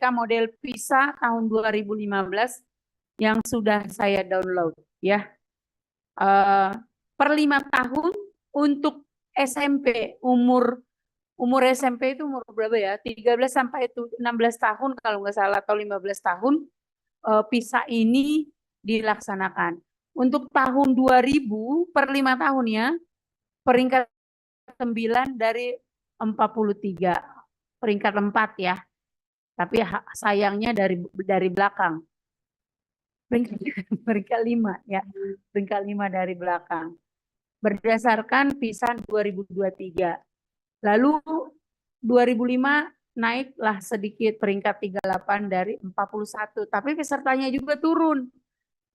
BPK model PISA tahun 2015 yang sudah saya download ya. Per 5 tahun untuk SMP, umur SMP itu umur berapa ya? 13 sampai 16 tahun kalau nggak salah, atau 15 tahun PISA ini dilaksanakan. Untuk tahun 2000 per 5 tahun ya, peringkat 9 dari 43. Peringkat 4 ya. Tapi sayangnya dari belakang. Peringkat 5 ya. Peringkat 5 dari belakang. Berdasarkan PISA 2023. Lalu 2005 naiklah sedikit peringkat 38 dari 41. Tapi pesertanya juga turun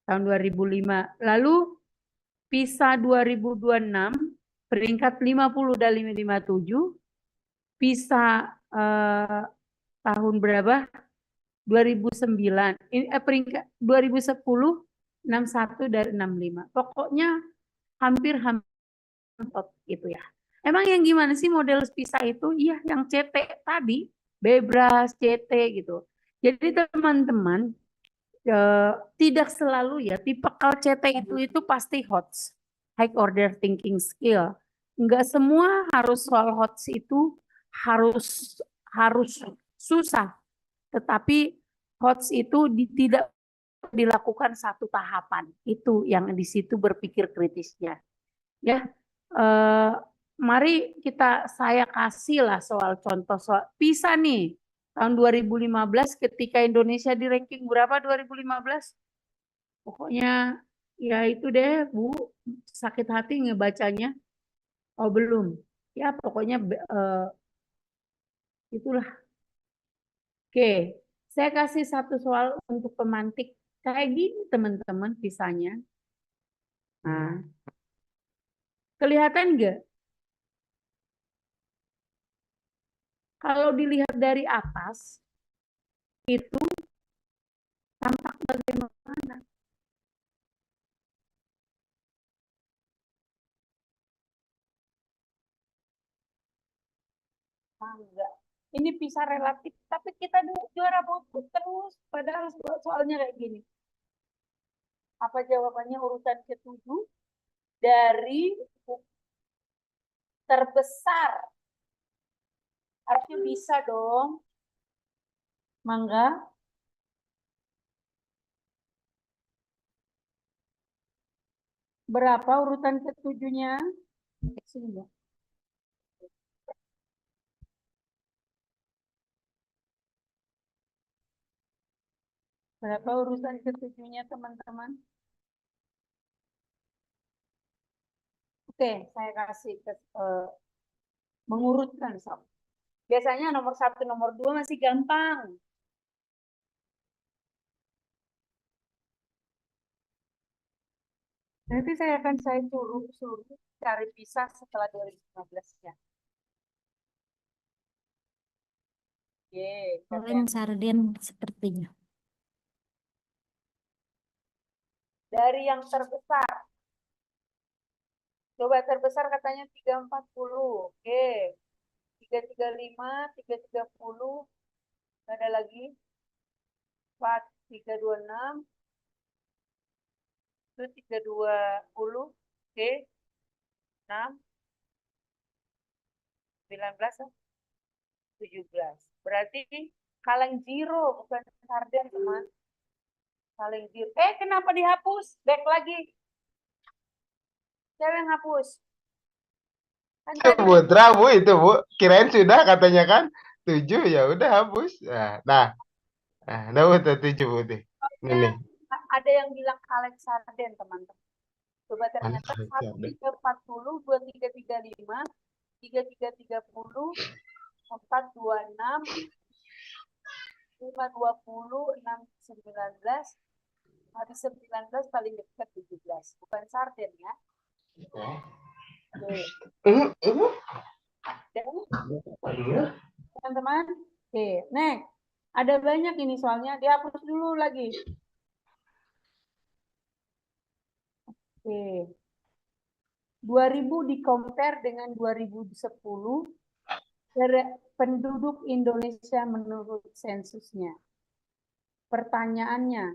tahun 2005. Lalu PISA 2026 peringkat 50 dari 57. PISA tahun berapa? 2009. Peringkat 2010 61 dari 65. Pokoknya hampir top gitu ya. Emang yang gimana sih model PISA itu? Iya, yang CT tadi, Bebras, CT gitu. Jadi teman-teman tidak selalu ya tipikal CT itu pasti HOTS, high order thinking skill. Enggak semua harus soal HOTS itu harus susah. Tetapi HOTS itu tidak dilakukan satu tahapan. Itu yang di situ berpikir kritisnya. Ya, mari saya kasih lah soal contoh soal PISA nih. Tahun 2015 ketika Indonesia di ranking berapa 2015? Pokoknya ya itu deh Bu, sakit hati ngebacanya. Oh belum. Ya pokoknya itulah. Oke, saya kasih satu soal untuk pemantik. Kayak gini teman-teman PISA-nya. Nah, kelihatan nggak? Kalau dilihat dari atas, itu tampak bagaimana? Enggak. Ini PISA relatif, tapi kita juara buku terus. Padahal soalnya kayak gini. Apa jawabannya urutan ke-7 dari terbesar? Harusnya bisa dong. Mangga. Berapa urutan ke-7-nya? Sini ya. Berapa urutan ke-7-nya teman-teman? Oke, saya kasih mengurutkan sob. Biasanya nomor 1, nomor 2 masih gampang. Nanti akan saya suruh cari PISA setelah 2015 ya. Kaleng sarden sepertinya. Dari yang terbesar. Coba terbesar katanya 340. Oke. 335, 330. Ada lagi. 4, 326. Itu 320. Oke. 6. 19. 17. Berarti kaleng zero bukan sarden teman. Kaleng zero. Kenapa dihapus? Back lagi. Siapa yang hapus? Kan tadi Putra Bu itu Bu, kirain sudah katanya kan 7 ya udah hapus. Nah, Bu 7 Bu deh. Ini. ada yang bilang kaleng sarden teman-teman. Coba ternyata 1340, 2335, 3330, 426, 520, 619, habis 19 paling dekat 17. Bukan sarden ya. Teman-teman. Oke, next. Ada banyak ini soalnya, dihapus dulu lagi. Oke. 2000 di compare dengan 2010. Dari penduduk Indonesia menurut sensusnya. Pertanyaannya,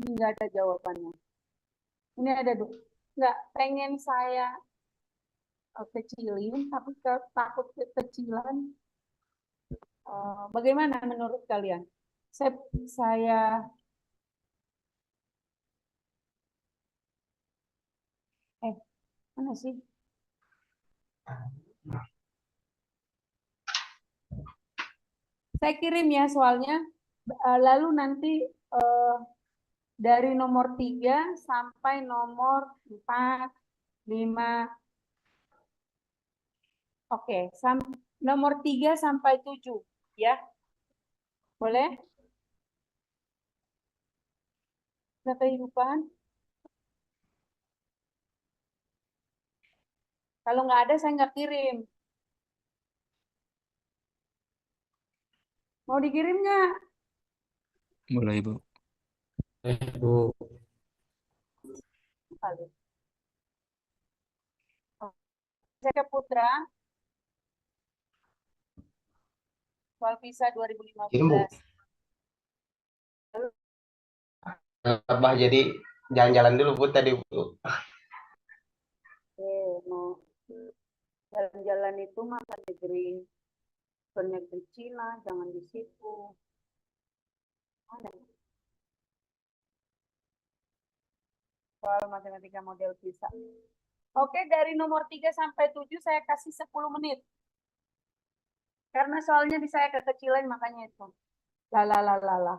ini nggak ada jawabannya. Ini ada nggak pengen saya kecilin, tapi takut kekecilan. Bagaimana menurut kalian? Saya mana sih? Saya kirim ya soalnya. Lalu nanti dari nomor 3 sampai nomor 4, 5. Oke, nomor 3 sampai 7 ya. Boleh? Ada kehidupan? Kalau nggak ada saya nggak kirim. Mau dikirim nggak? Boleh, Ibu. Bu. Kali. Saya Putra, soal visa Kirim, Bu. 2015. Abah jadi jalan-jalan dulu, Bu, tadi, Bu. Oke, mau jalan-jalan itu maka negeri ke negeri Cina, jangan di situ. Ada soal matematika model visa. Oke, dari nomor 3 sampai 7 saya kasih 10 menit. Karena soalnya di saya kekecilan makanya itu. Lalalala.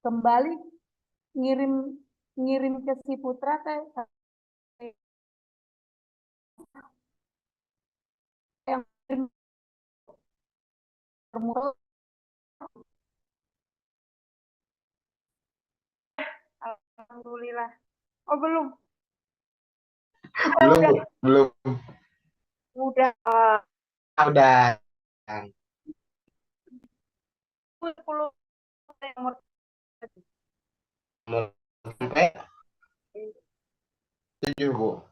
Kembali ngirim ke si Putra yang formulir. Alhamdulillah. Oh belum. Belum, Udah, Bu. Belum. udah. Udah. 10 nomor Mau sampai 7, Bu.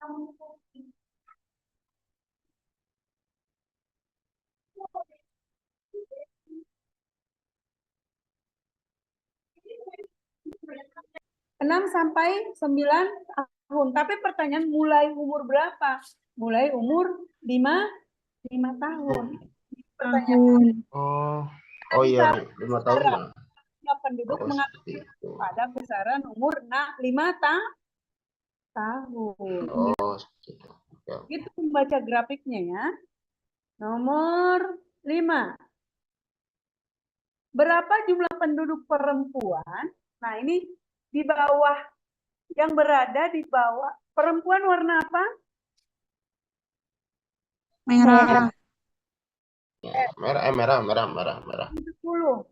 6 sampai 9 tahun. Tapi pertanyaan mulai umur berapa? Mulai umur 5 tahun. Pertanyaan Oh iya, 5 tahun. jumlah penduduk Oh, mengalami seperti itu. pada besaran umur 5 tahun. Oh, seperti itu. Oke. Itu membaca grafiknya ya. Nomor 5. Berapa jumlah penduduk perempuan? Nah, ini di bawah, yang berada di bawah. Perempuan warna apa? Merah. Ya, merah. 10.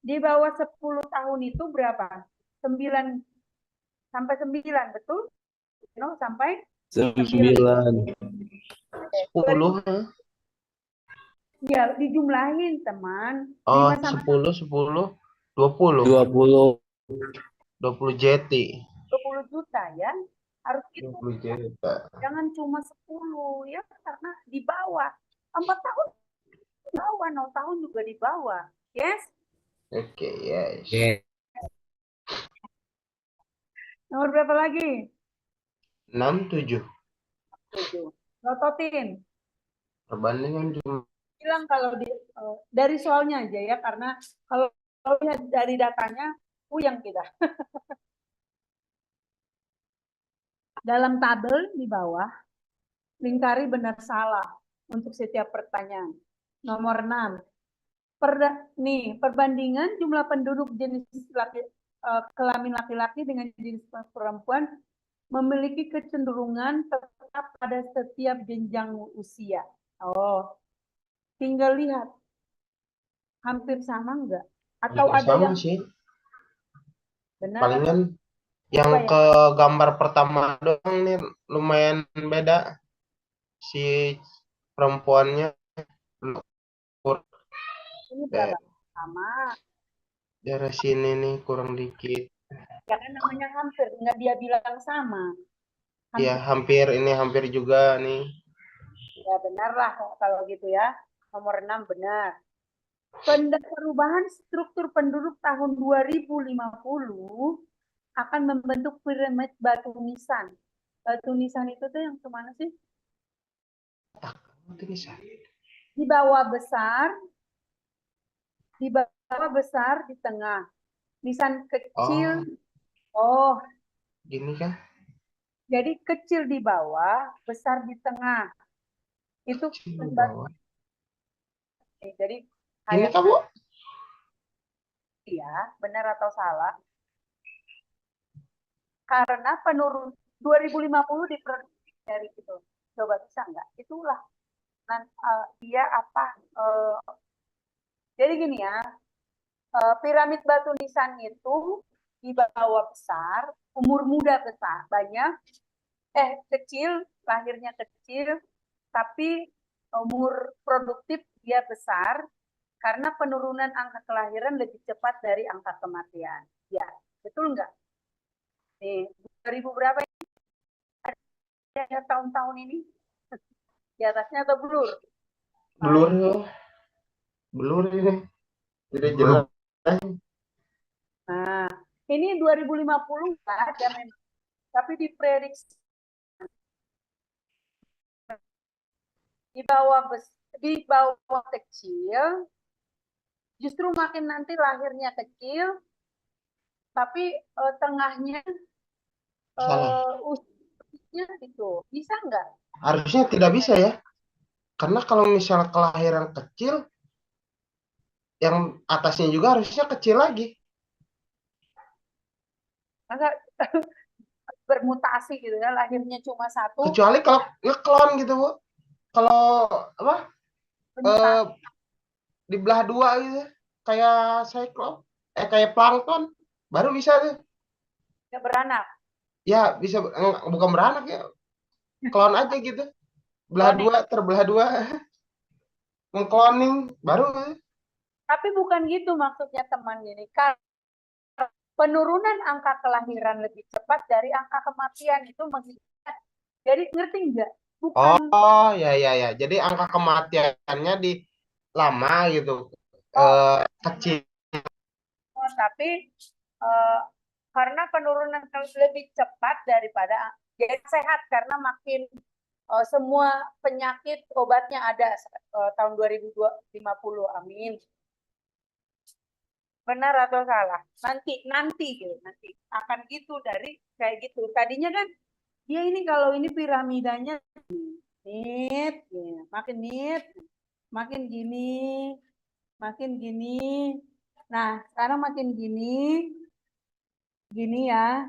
Di bawah 10 tahun itu berapa? 9 sampai 9, betul? No, sampai 9. 10. Ya, dijumlahin, teman. Oh, 5 sampai 10, 20. 20. 20 jeti. 20 juta ya. Harus gitu. 20 juta. Jangan cuma 10 ya, karena di bawah. 4 tahun di bawah, 0 tahun juga di bawah. Yes? Oke, yes. Nomor berapa lagi? 6, 7. 7. Lototin. Perbandingan jumlah. Bilang kalau dari soalnya aja ya, karena kalau lihat dari datanya, puyeng kita. Dalam tabel di bawah, lingkari benar salah untuk setiap pertanyaan. Nomor 6. Perbandingan jumlah penduduk jenis kelamin laki-laki dengan jenis perempuan memiliki kecenderungan tetap pada setiap jenjang usia. Oh, tinggal lihat. Hampir sama enggak? Atau Hampir ada sama yang sih. benar? Palingan yang Apa ya? ke gambar pertama doang nih lumayan beda. Si perempuannya Ini berapa? Sama. dari sini nih kurang dikit. Ya kan namanya hampir, enggak dia bilang sama. Ya, hampir juga nih. Ya benar lah kalau gitu ya. Nomor 6 benar. Perubahan struktur penduduk tahun 2050 akan membentuk piramid batu nisan. Batu nisan itu tuh yang kemana sih? Di bawah besar, di bawah besar, di tengah. Nisan kecil. Oh, Gini kan? jadi kecil di bawah, besar di tengah. Itu Di bawah. jadi Ini kamu? ya, benar atau salah? Karena penurun 2050 diprediksi dari itu. Coba bisa enggak? Itulah. Dia apa? Jadi gini ya, piramid batu nisan itu di bawah besar, umur muda besar, banyak, kecil, lahirnya kecil, tapi umur produktif dia besar, karena penurunan angka kelahiran lebih cepat dari angka kematian. Ya, betul enggak? Nih, 2000 berapa ini? Ya, tahun-tahun ini? Di atasnya atau blur? Blur ini. Tidak jelas. Nah, ini 2050 enggak ada memang. Tapi diprediksi di bawah kecil, justru makin nanti lahirnya kecil, tapi tengahnya usianya itu bisa nggak? Harusnya tidak bisa ya. Karena kalau misalnya kelahiran kecil, yang atasnya juga harusnya kecil lagi. Masa bermutasi gitu ya, lahirnya cuma satu. Kecuali kalau ngeklon gitu, Bu. Kalau apa? Di belah dua gitu. Kayak cyclone, kayak plankton, baru bisa tuh. Ya beranak. Ya, bisa bukan beranak ya. Klon aja gitu. Terbelah dua. Ngekloning baru. Tapi bukan gitu maksudnya teman ini. Karena penurunan angka kelahiran lebih cepat dari angka kematian itu mengikat Jadi ngerti nggak? Bukan Oh, ya. Jadi angka kematiannya di lama gitu. oh, Kecil. tapi eh, karena penurunan lebih cepat daripada jadi sehat karena makin semua penyakit obatnya ada tahun 2050. Amin. Benar atau salah? Nanti gitu, nanti akan gitu dari kayak gitu. Tadinya kan dia ini kalau ini piramidanya nit, ya, makin nit, makin gini, makin gini. Nah, sekarang makin gini, gini ya.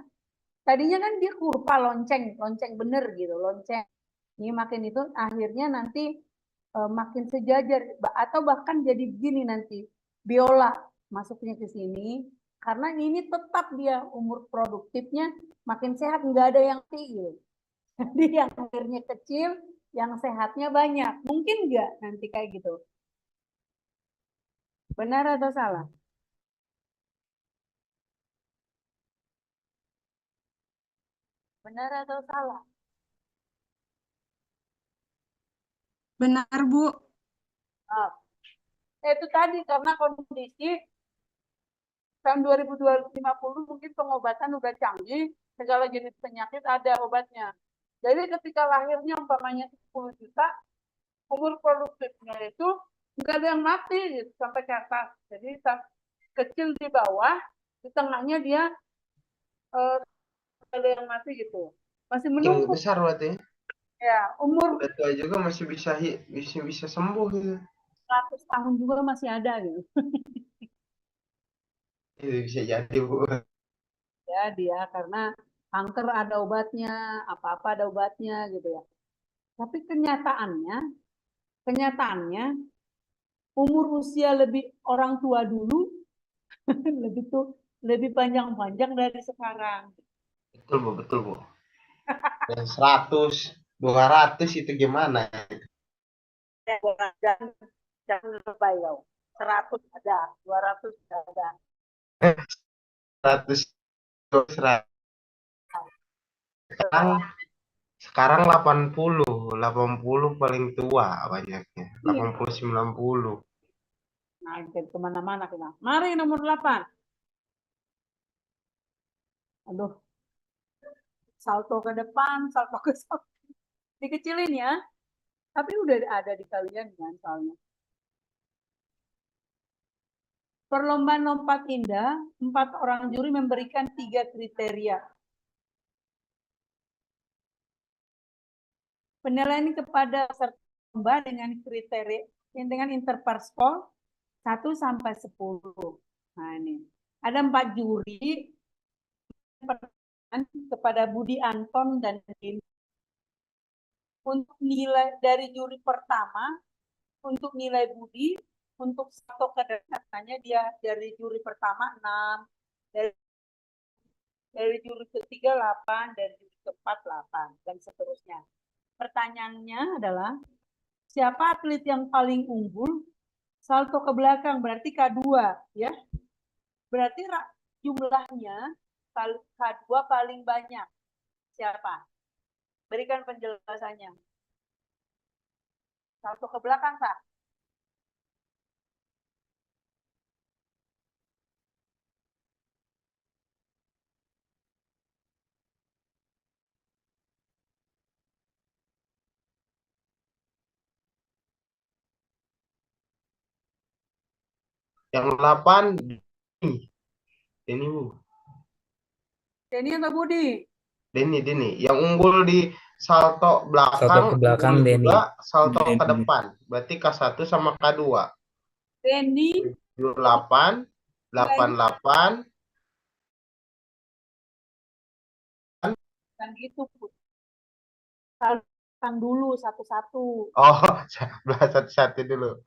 Tadinya kan dia kurva lonceng, lonceng bener gitu, lonceng. Ini makin itu akhirnya nanti makin sejajar atau bahkan jadi begini nanti. Biola masuknya ke sini karena ini tetap dia umur produktifnya makin sehat, nggak ada yang tinggi. Jadi yang akhirnya kecil, yang sehatnya banyak. Mungkin nggak nanti kayak gitu? Benar atau salah? Benar atau salah? Benar, Bu. Nah, itu tadi karena kondisi tahun 2050 mungkin pengobatan udah canggih, segala jenis penyakit ada obatnya. Jadi ketika lahirnya umpamanya 10 juta, umur produktifnya itu nggak ada yang mati gitu, sampai ke atas. Jadi kecil di bawah, di tengahnya dia ada yang mati gitu. Masih Makin menumpuk besar berarti. ya, umur Udah tua juga masih bisa sembuh gitu. 100 tahun juga masih ada gitu. Itu bisa jadi, Bu. Ya dia karena kanker ada obatnya, apa-apa ada obatnya gitu ya. Tapi kenyataannya umur usia lebih orang tua dulu lebih tuh lebih panjang-panjang dari sekarang. Betul, Bu. Yang 100, 200 itu gimana? Jangan jangan lebay kau. 100 ada, 200 ada. 100, 100. Sekarang 80 paling tua banyaknya. 80, 90. Nah, kemana-mana kita. Mari nomor 8. Aduh, salto ke depan, salto ke samping. Dikecilin ya. Tapi udah ada di kalian kan soalnya. Perlombaan lompat indah, 4 orang juri memberikan 3 kriteria. Penilaian kepada peserta lomba dengan kriteria dengan interparskol 1 sampai 10. Nah ini. Ada 4 juri kepada Budi Anton dan Dini. Untuk nilai dari juri pertama, untuk nilai Budi, untuk satu katanya dia dari juri pertama 6, dari juri ketiga 8, dari juri keempat 8, dan seterusnya. Pertanyaannya adalah, siapa atlet yang paling unggul? Salto ke belakang berarti K2 ya. Berarti jumlahnya K2 paling banyak. Siapa? Berikan penjelasannya. Salto ke belakang Kak. Yang 8 ini, Bu. Denny atau Budi? Denny. Yang unggul di salto Salto ke belakang unggul Denny. juga salto ke Denny. depan. Berarti K1 sama K2. Denny 8, 88. kan gitu. Salto dulu satu-satu. Oh, satu-satu dulu.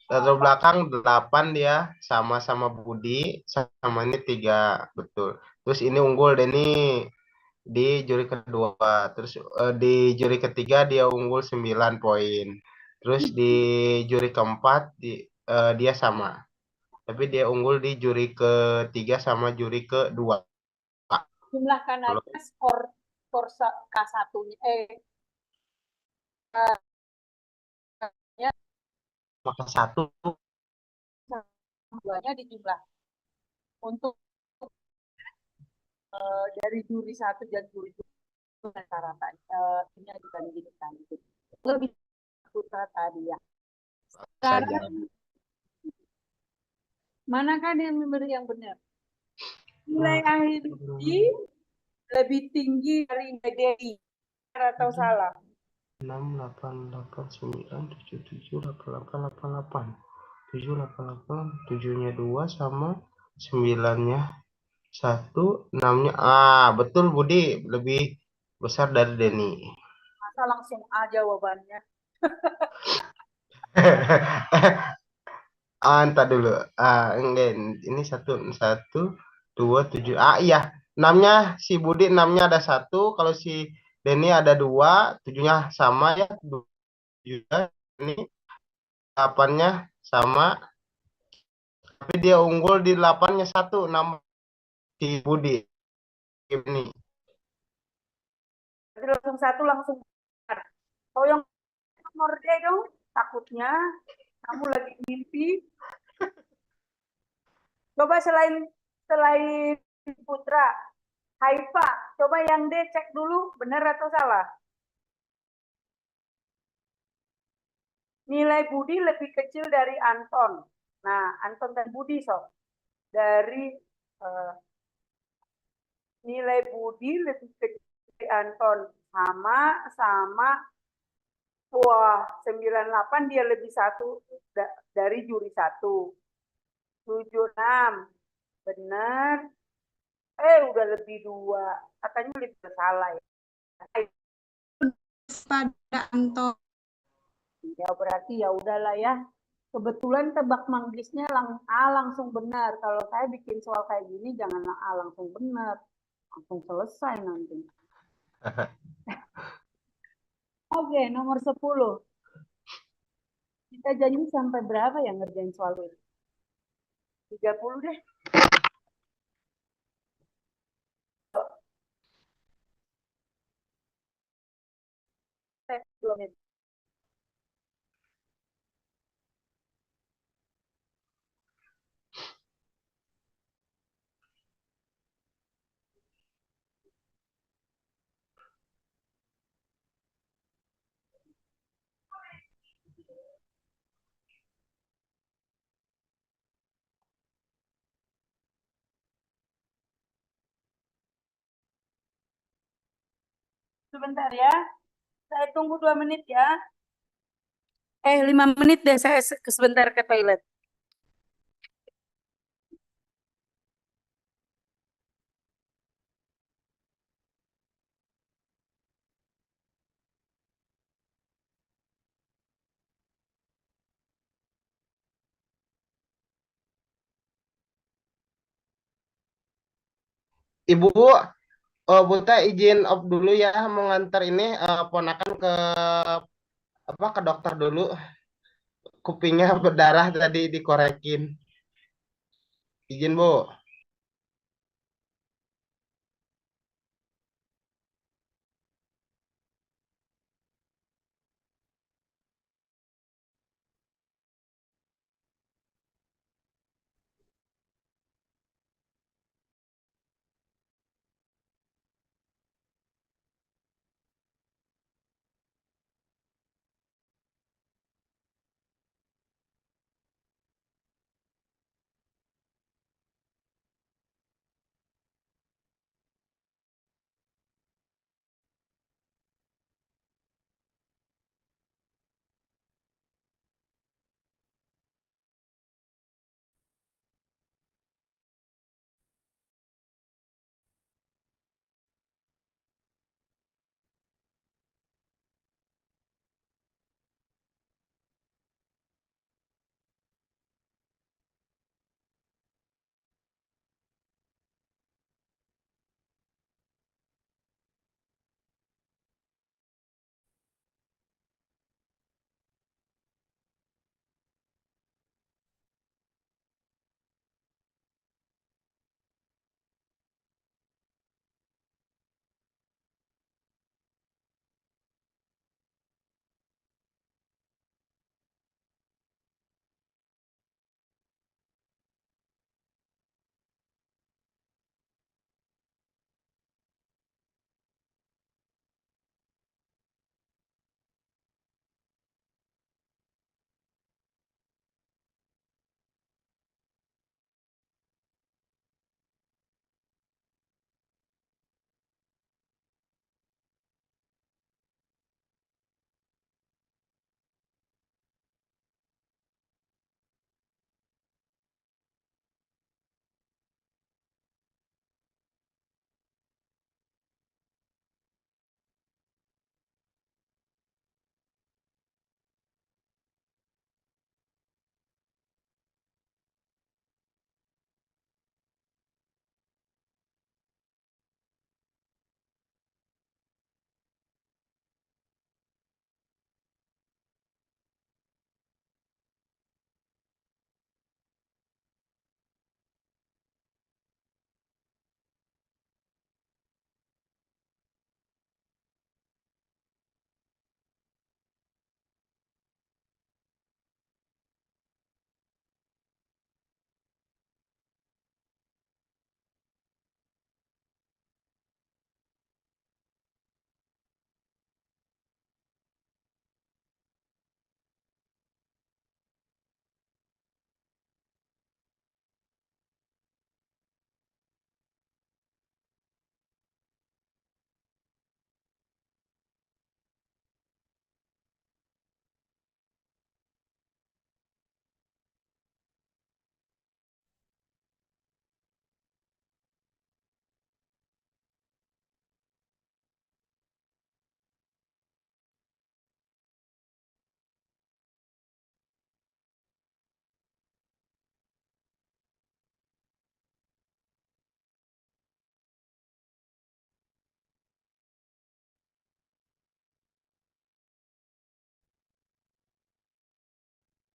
Salto belakang 8 dia sama Budi, sama ini 3, betul. Terus ini unggul Denny di juri kedua. Terus di juri ketiga dia unggul 9 poin. Terus di juri keempat dia sama. Tapi dia unggul di juri ketiga sama juri kedua. Jumlahkan aja skor skor K1-nya ya Maka 1 duanya dijumlah untuk dari juri 1 dan juri 2 rata-rata ini dibandingkan lebih putra tadi ya. saja. Sekarang manakah yang memberi yang benar? Nilai akhir uji lebih tinggi dari DDI atau salah? 6, 8, 8, 9, 7, 7, 8, 8, 8, 8. 7, 8, 8, 7-nya 2 sama 9-nya 1, 6-nya. Betul Budi, lebih besar dari Denny. Masa langsung A jawabannya? Entar dulu. Enggak, ini 1, 2, 7. Iya. 6-nya si Budi 6-nya ada 1, kalau si Denny ada 2, 7-nya sama ya. 7 ini 8-nya sama, tapi dia unggul di 8-nya 1, 6 si Budi ini. Jadi langsung 1 langsung benar. Kalau yang nomor D dong, takutnya kamu lagi mimpi. Coba selain Putra, Haifa, coba yang D cek dulu benar atau salah. Nilai Budi lebih kecil dari Anton. Nah, Anton dan Budi sob. Dari nilai Budi lebih kecil dari Anton. Sama. Wah, 98 dia lebih 1 dari juri 1. 76. Benar. Udah lebih 2. Katanya lebih salah ya. Pada Anton. Ya berarti ya udahlah ya. Kebetulan tebak manggisnya A langsung benar. Kalau saya bikin soal kayak gini jangan A langsung benar. Langsung selesai nanti. Oke, nomor 10. Kita janji sampai berapa ya ngerjain soal ini? 30 deh. Sebentar ya. Saya tunggu 2 menit ya. 5 menit deh saya sebentar ke toilet. Ibu, Buta izin off dulu ya, mau ngantar ini ponakan ke ke dokter dulu. Kupingnya berdarah tadi dikorekin. Izin, Bu.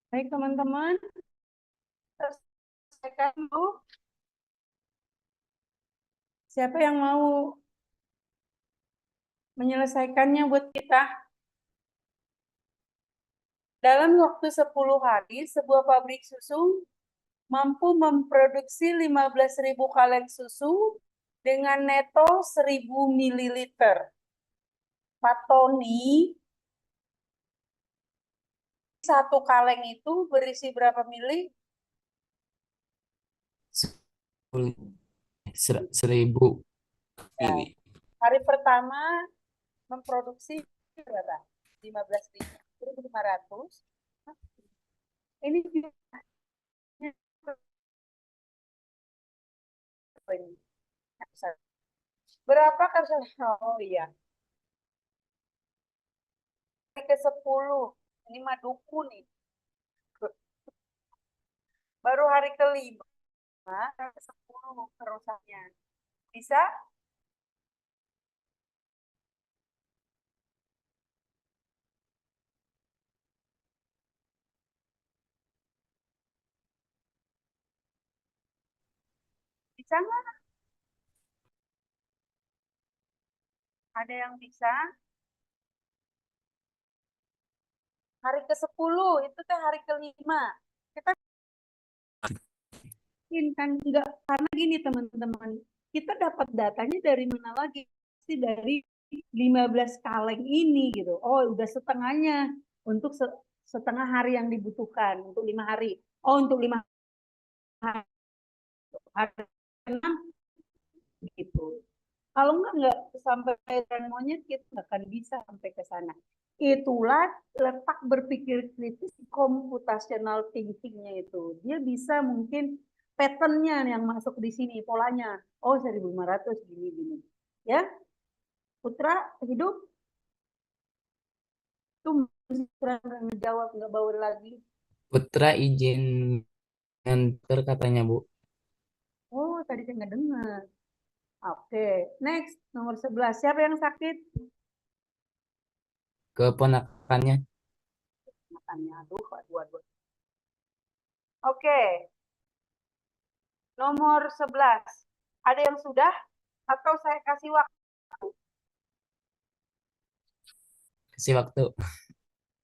Baik teman-teman, selesaikan dulu. Siapa yang mau menyelesaikannya buat kita? Dalam waktu 10 hari, sebuah pabrik susu mampu memproduksi 15.000 kaleng susu dengan neto 1.000 ml. Pak Tony, satu kaleng itu berisi berapa mili? 1.000 Ya. mili. Hari pertama memproduksi berapa? 15.500. Ini berapa kesalahan? Oh iya. Hari ke-10. Ini mah duku nih. Baru hari ke-5, hari ke-10 kerusaknya. Bisa? Bisa nggak? Ada yang bisa? Hari ke-10, itu teh hari ke-5. Kita kan enggak, karena gini teman-teman, kita dapat datanya dari mana lagi? Pasti dari 15 kaleng ini gitu. Oh, udah setengahnya untuk setengah hari yang dibutuhkan untuk 5 hari. Oh, untuk 5 hari, hari 6 gitu. Kalau enggak sampai dan monyet kita nggak akan bisa sampai ke sana. Itulah letak berpikir kritis computational thinking-nya itu. Dia bisa mungkin pattern-nya yang masuk di sini, polanya. Oh, 1.500 gini-gini. Ya, Putra hidup? Tuh, Putra nggak ngejawab, nggak bawa lagi. Putra izin nganter katanya, Bu. Oh, tadi saya nggak dengar. Oke, next. Nomor 11. Siapa yang sakit? Keponakannya. Makannya, aduh, aduh. Oke, nomor 11. Ada yang sudah? Atau saya kasih waktu? Kasih waktu.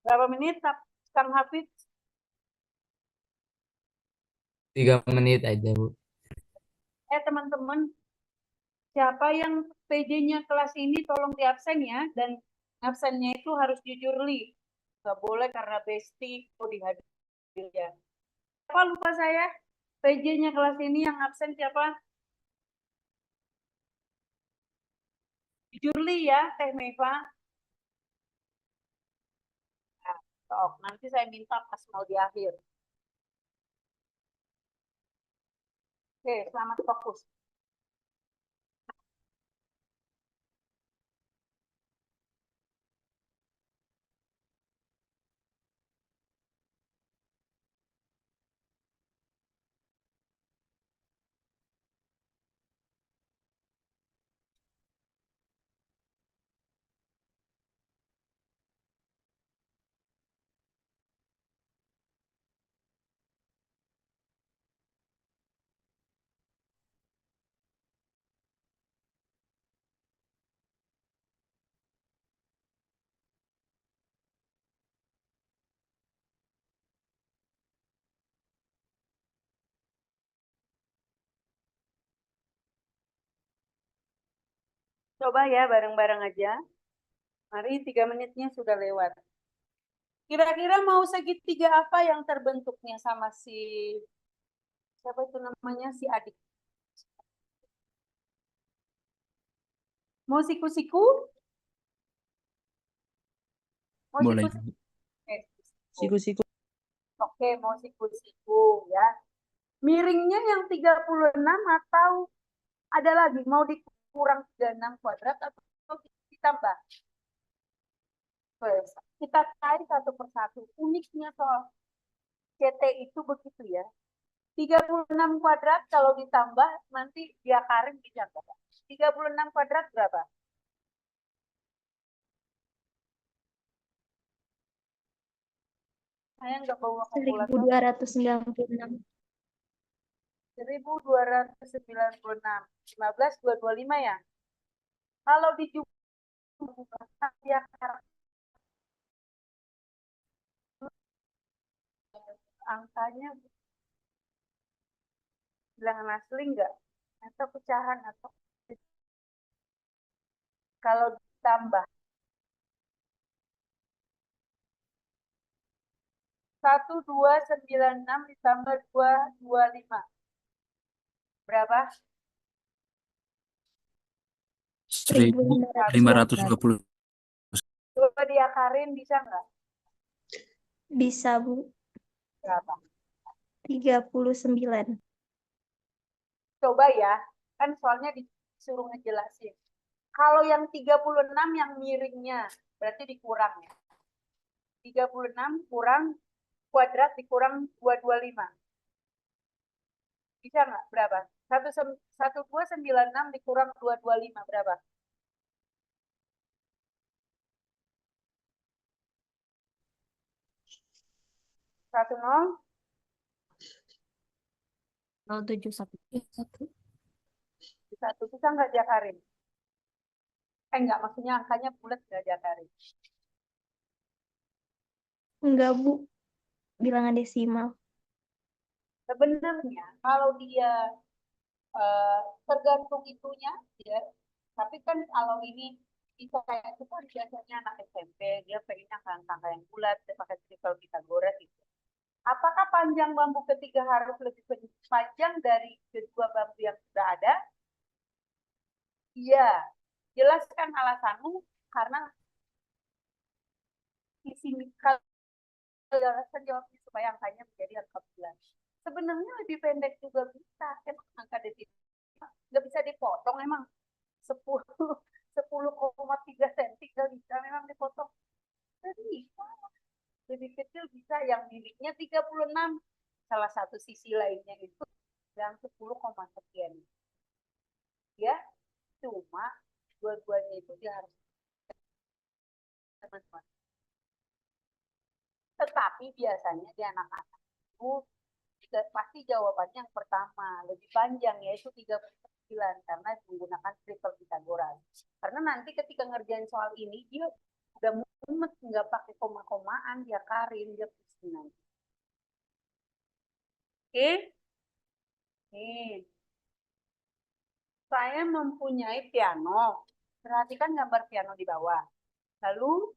Berapa menit, Kang Hafid? 3 menit aja, Bu. Teman-teman, siapa yang PJ-nya kelas ini tolong diabsen ya. Dan absennya itu harus jujur li. Gak boleh karena bestie atau dihadir ya. Siapa lupa saya? PJ-nya kelas ini yang absen siapa? Jujur li ya, Teh Meva. Nah, nanti saya minta pas mau di akhir. Oke, selamat fokus. Coba ya bareng-bareng aja. Mari 3 menitnya sudah lewat. Kira-kira mau segitiga apa yang terbentuknya sama si siapa itu namanya si adik? Mau siku-siku? Mau Boleh. siku-siku? Siku-siku. Oke, mau siku-siku ya. Miringnya yang 36 atau ada lagi mau dikurang 36 kuadrat atau ditambah? Kita cari satu persatu. Uniknya soal CT itu begitu ya. 36 kuadrat kalau ditambah nanti diakarin bisa berapa? 36 kuadrat berapa? Saya nggak bawa kalkulator. 1296. 1296. 15 225 ya. Kalau dijumlahkan ya angkanya bilangan asli enggak? Atau pecahan atau kalau ditambah 1296 ditambah 225 berapa? 1520. Coba diakarin bisa nggak? Bisa, Bu. Berapa? 39. Coba ya, kan soalnya disuruh ngejelasin. Kalau yang 36 yang miringnya, berarti dikurang ya. 36 kurang kuadrat dikurang 225. Bisa nggak? Berapa? 1296 dikurang 225 berapa? Satu nol 071. satu bisa nggak diakarin? Enggak, maksudnya angkanya bulat nggak diakarin? Enggak, Bu. Bilangan desimal. Sebenarnya kalau dia tergantung itunya ya, tapi kan kalau ini bisa kayak itu kan biasanya anak SMP dia pengennya angka yang bulat pakai triple Pythagoras gitu. Apakah panjang bambu ketiga harus lebih panjang dari kedua bambu yang sudah ada? Iya, jelaskan alasanmu karena isi alasan jawabnya supaya angkanya menjadi angka bulat. Sebenarnya lebih pendek juga bisa, emang angka desimal nggak bisa dipotong emang 10,3 cm nggak bisa memang dipotong. Jadi lebih kecil bisa yang miliknya 36, salah satu sisi lainnya itu yang 10, sekian. Ya, cuma dua-duanya itu dia harus teman-teman. Tetapi biasanya di anak-anak itu pasti jawabannya yang pertama lebih panjang yaitu 39 karena menggunakan triple Pythagoras. Karena nanti ketika ngerjain soal ini dia udah mumet nggak pakai koma-komaan dia karin dia pusing nanti. Oke? Nih. Saya mempunyai piano. Perhatikan gambar piano di bawah. Lalu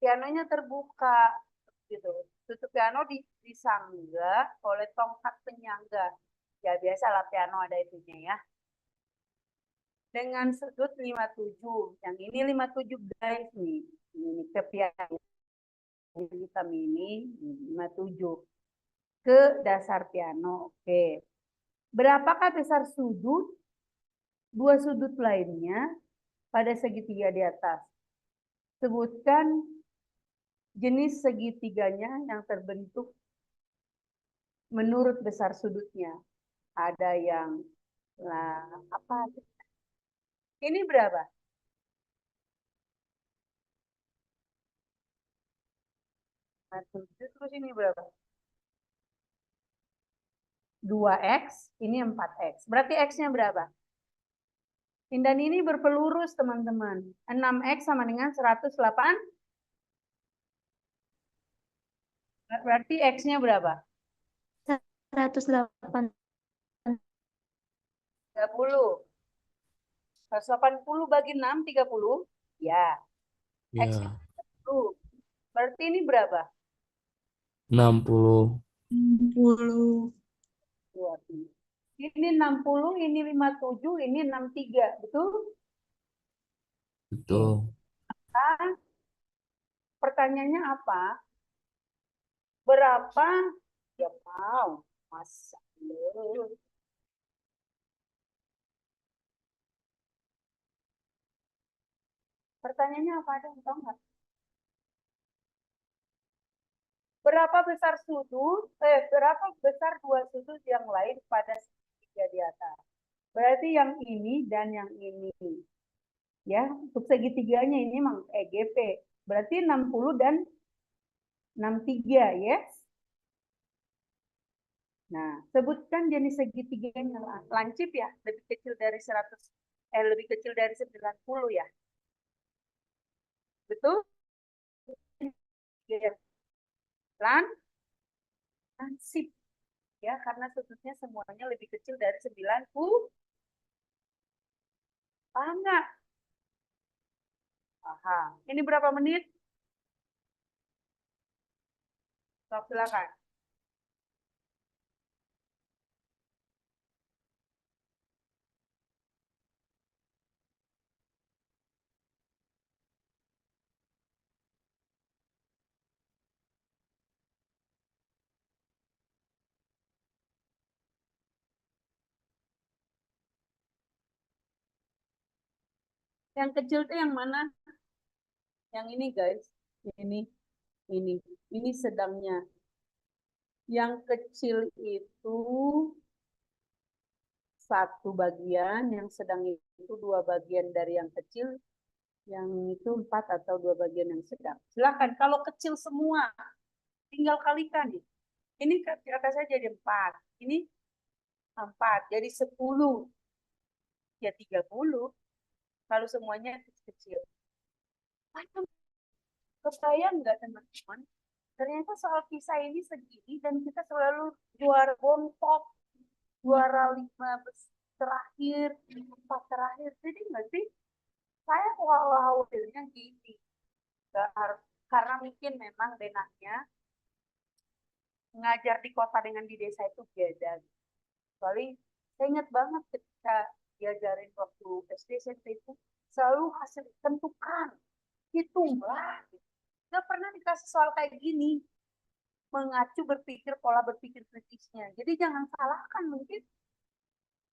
pianonya terbuka gitu. Tutup piano disangga oleh tongkat penyangga. Ya biasalah piano ada itunya ya. Dengan sudut 57. Yang ini 57 guys nih. Ini ke piano. Hitam ini 57. Ke dasar piano. Oke. Berapakah besar sudut dua sudut lainnya pada segitiga di atas? Sebutkan jenis segitiganya yang terbentuk menurut besar sudutnya. Ada yang apa? Ini berapa? Nah, terus ini berapa? 2x, ini 4x. Berarti x-nya berapa? Dan ini berpelurus, teman-teman. 6x sama dengan 108. Berarti x-nya berapa? 108. 30. 180 bagi 6, 30. Ya. X-nya Ya, 30. Berarti ini berapa? 60. 60. Ini 60, ini 57, ini 63. Betul? Betul. Pertanyaannya apa? Berapa? Ya mau. Masa. Pertanyaannya apa ada yang tahu nggak? Berapa besar sudut? Berapa besar dua sudut yang lain pada segitiga di atas? Berarti yang ini dan yang ini. Ya, untuk segitiganya ini memang EGP. Berarti 60 dan 63, yes? Nah, sebutkan jenis segitiga yang lancip ya, lebih kecil dari 100, lebih kecil dari 90 ya. Betul? Ya. Lancip ya, karena sudutnya semuanya lebih kecil dari 90. Paham nggak? Paham. Ini berapa menit? Sok, silakan. Yang kecil itu yang mana? Yang ini guys. Ini sedangnya. Yang kecil itu satu bagian, yang sedang itu dua bagian dari yang kecil, yang itu 4 atau 2 bagian yang sedang. Silakan, kalau kecil semua, tinggal kalikan. Ini kata saya jadi 4, ini 4, jadi 10, ya 30, kalau semuanya kecil. Kebayang nggak teman-teman? Ternyata soal kisah ini segini dan kita selalu juara bontok, juara 5 terakhir, 4 terakhir. Jadi nggak sih? Saya khawatirnya gini. Karena mungkin memang denahnya ngajar di kota dengan di desa itu beda. Soalnya saya ingat banget ketika diajarin waktu SD SMP itu selalu hasil tentukan, hitunglah. Nggak pernah dikasih soal kayak gini. Mengacu berpikir, pola berpikir kritisnya. Jadi jangan salahkan, mungkin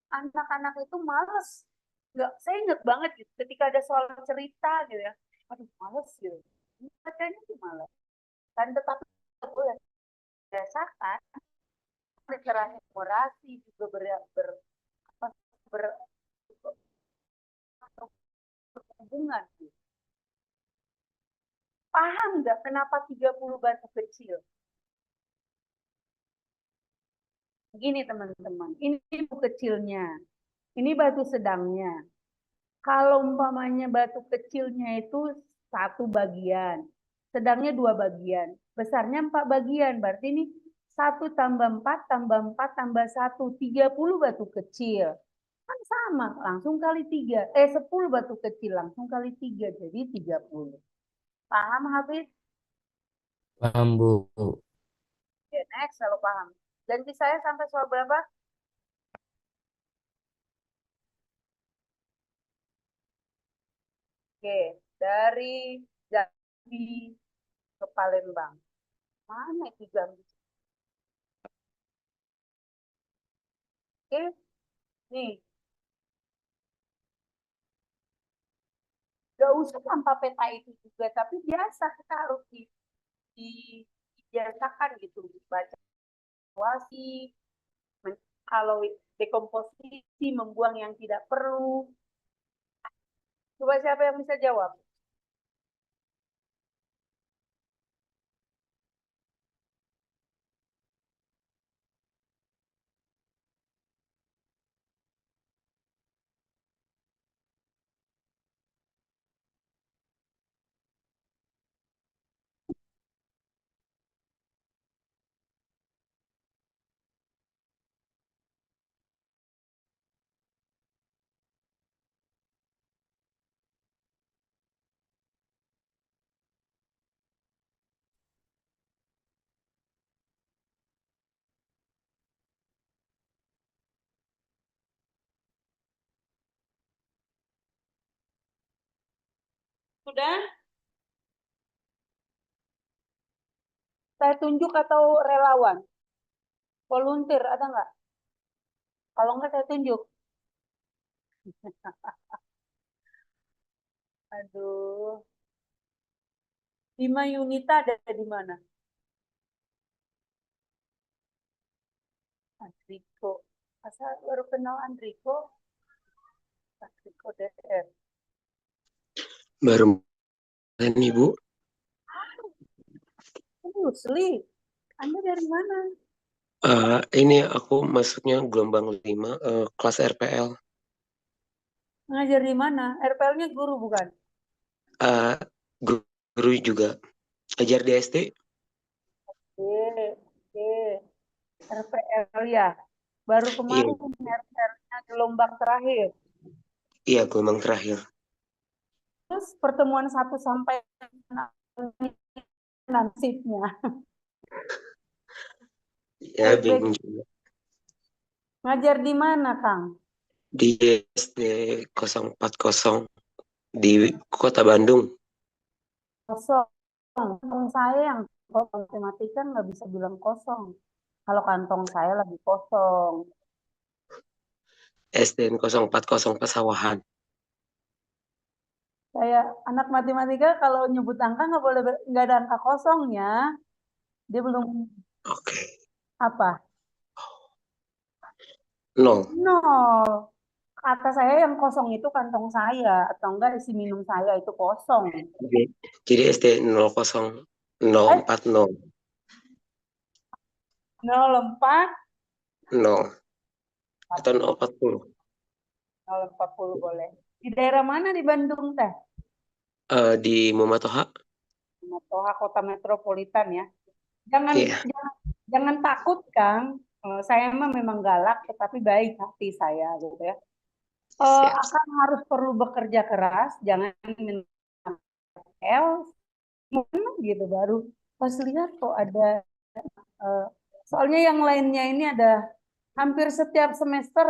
anak-anak itu males. Nggak, saya ingat banget gitu, ketika ada soal cerita gitu ya, aduh males gitu. Bacanya sih males. Dan tetapi boleh berdasarkan literasi memorasi juga berhubungan. Paham nggak kenapa 30 batu kecil? Gini teman-teman, ini batu kecilnya, ini batu sedangnya. Kalau umpamanya batu kecilnya itu satu bagian, sedangnya 2 bagian, besarnya 4 bagian, berarti ini 1 tambah 4 tambah 4 tambah 1, 30 batu kecil. Kan sama, langsung kali 3. 10 batu kecil, langsung kali 3, jadi 30. Paham Habib? Paham, Bu. Oke, next, kalau paham. Ganti saya sampai soal berapa? Oke, dari Jambi ke Palembang. Mana itu Jambi? Oke, nih. Gak usah tanpa peta itu juga, tapi biasa kita harus dibiasakan gitu, baca situasi, kalau dekomposisi, membuang yang tidak perlu. Coba siapa yang bisa jawab? Sudah? Saya tunjuk atau relawan? Volunteer ada nggak? Kalau nggak saya tunjuk. Aduh. 5 Yunita ada di mana? Andriko. Asal baru kenal Andriko. Andriko DR. Baru ini, Bu. Serius, Anda dari mana? Ini aku masuknya gelombang 5 kelas RPL. Ngajar di mana? RPL-nya guru bukan? Guru juga. Ajar di SD. Oke. RPL ya. Baru Iya, kemarin RPL-nya gelombang terakhir. iya gelombang terakhir. Terus pertemuan 1 sampai 6 nasibnya. Ya, Baik-baik. bingung juga. Ngajar di mana, Kang? Di SD 040 di Kota Bandung. Kosong. Kantong saya yang kosong. Matematika nggak bisa bilang kosong. Kalau kantong saya lagi kosong. SDN 040 Pesawahan. Saya anak matematika kalau nyebut angka nggak boleh nggak ada angka kosongnya. Dia belum Oke. apa? 0. 0. Kata saya yang kosong itu kantong saya atau enggak isi minum saya itu kosong. Jadi SD 04040 0,4 0 atau 040. 0,40 boleh. Di daerah mana di Bandung teh? Di Muhammad Toha. Toha kota metropolitan ya. Jangan Iya. jangan takut Kang. Saya memang galak tetapi baik hati saya gitu ya. Siap. Akan harus perlu bekerja keras, jangan L gitu baru pas lihat kok ada soalnya yang lainnya ini ada hampir setiap semester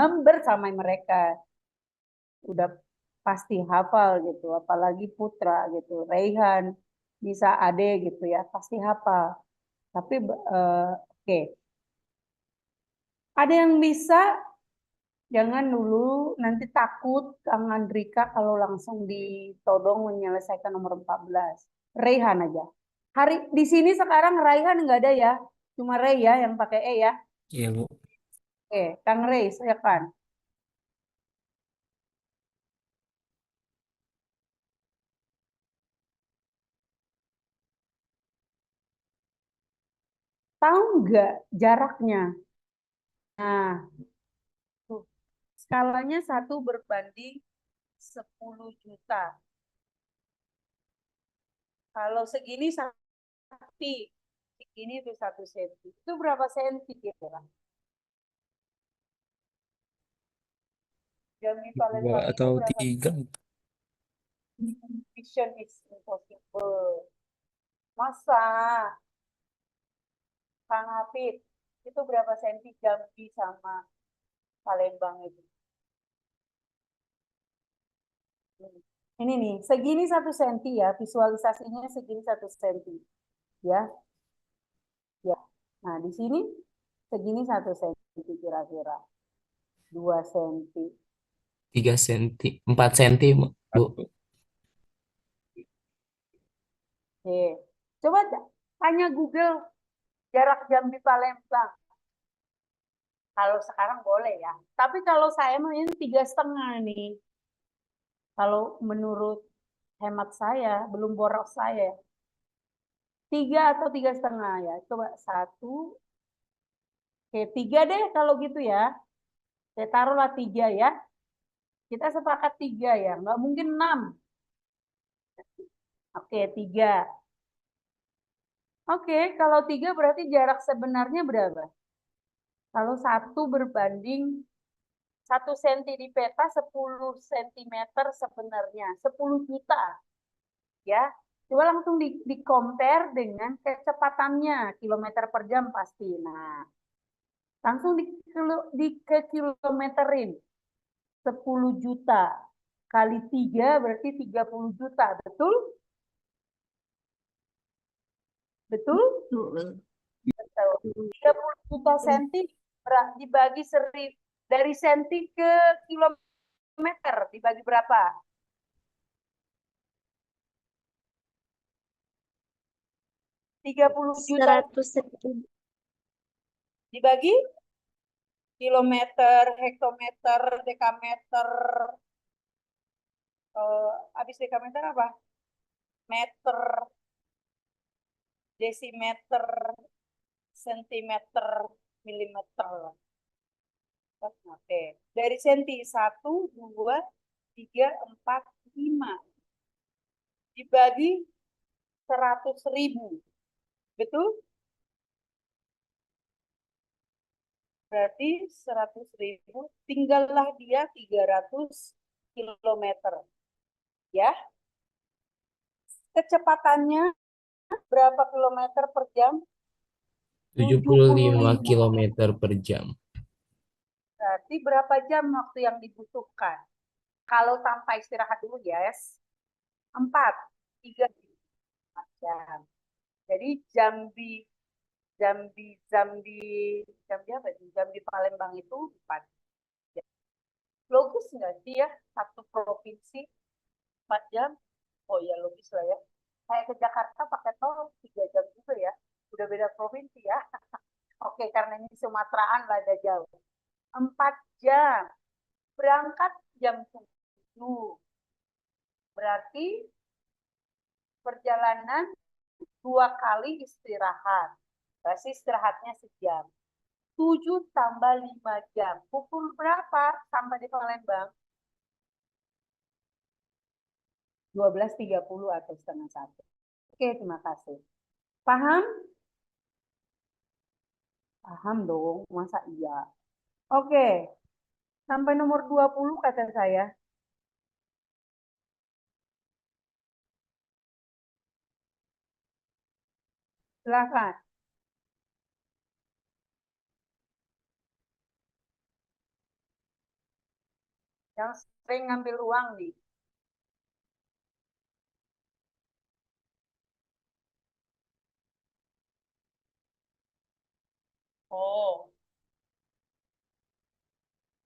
membersamai mereka udah pasti hafal gitu, apalagi Putra gitu, Raihan bisa Ade gitu ya pasti hafal. Tapi oke. Ada yang bisa. Jangan dulu nanti takut Kang Andrika kalau langsung ditodong menyelesaikan nomor 14. Raihan aja. Di sini sekarang Raihan nggak ada ya. Cuma Ray ya yang pakai E ya. Iya, Bu. Oke, Kang Ray, silakan. Tahu nggak jaraknya? Nah, tuh. Skalanya 1/10 juta. Kalau segini sakti, segini itu 1 senti. Itu berapa senti kira-kira? Jami Palembang 2 itu atau berapa? 3. Mission is impossible. Masa, Kang Hafid, itu berapa senti Jambi sama Palembang itu? Ini nih, segini 1 senti ya, visualisasinya segini 1 senti. Ya, ya. Nah, di sini segini 1 senti kira-kira. 2 senti. 3 senti. 4 senti, Bu. Oke. Coba tanya Google jarak Jambi Palembang. Kalau sekarang boleh ya. Tapi kalau saya ini 3,5 nih. Kalau menurut hemat saya, belum boros saya. 3 atau 3,5 ya. Coba 1. Oke, 3 deh kalau gitu ya. Saya taruhlah 3 ya. Kita sepakat 3 ya. Nggak mungkin 6. Oke, 3. Oke, kalau 3 berarti jarak sebenarnya berapa? Kalau 1 berbanding 1 senti di peta 10 cm sebenarnya. 10 juta. Ya. Coba langsung di compare dengan kecepatannya. Kilometer per jam pasti. Nah, langsung ke kilometerin. 10 juta. Kali 3 berarti 30 juta. Betul? Betul? Betul. 30 juta senti dibagi dari senti ke kilometer dibagi berapa? 30 juta 100.000. dibagi kilometer, hektometer, dekameter, habis dekameter apa? Meter, desimeter, sentimeter, milimeter. Oke, dari senti 1, 2, 3, 4, 5 dibagi 100.000, betul? Berarti 100.000, tinggallah dia 300 kilometer, ya. Kecepatannya berapa kilometer per jam? 75 kilometer per jam. Berarti berapa jam waktu yang dibutuhkan? Kalau tanpa istirahat dulu, yes. 4, 3 jam. Jadi Jambi apa sih? Jambi Palembang itu 4 jam. Logis nggak sih ya? Satu provinsi 4 jam? Oh ya logis lah ya. Kayak ke Jakarta pakai tol 3 jam juga ya. Udah beda provinsi ya. Oke, karena ini Sumateraan lah ada jauh. 4 jam. Berangkat jam 7. Berarti perjalanan 2 kali istirahat. Berarti istirahatnya sejam. 7 tambah 5 jam. Pukul berapa sampai di Palembang? 12.30 atau setengah 1. Oke, terima kasih. Paham? Paham dong, masa iya? Oke, sampai nomor 20 kata saya. Silakan. Yang sering ngambil uang nih. Oh,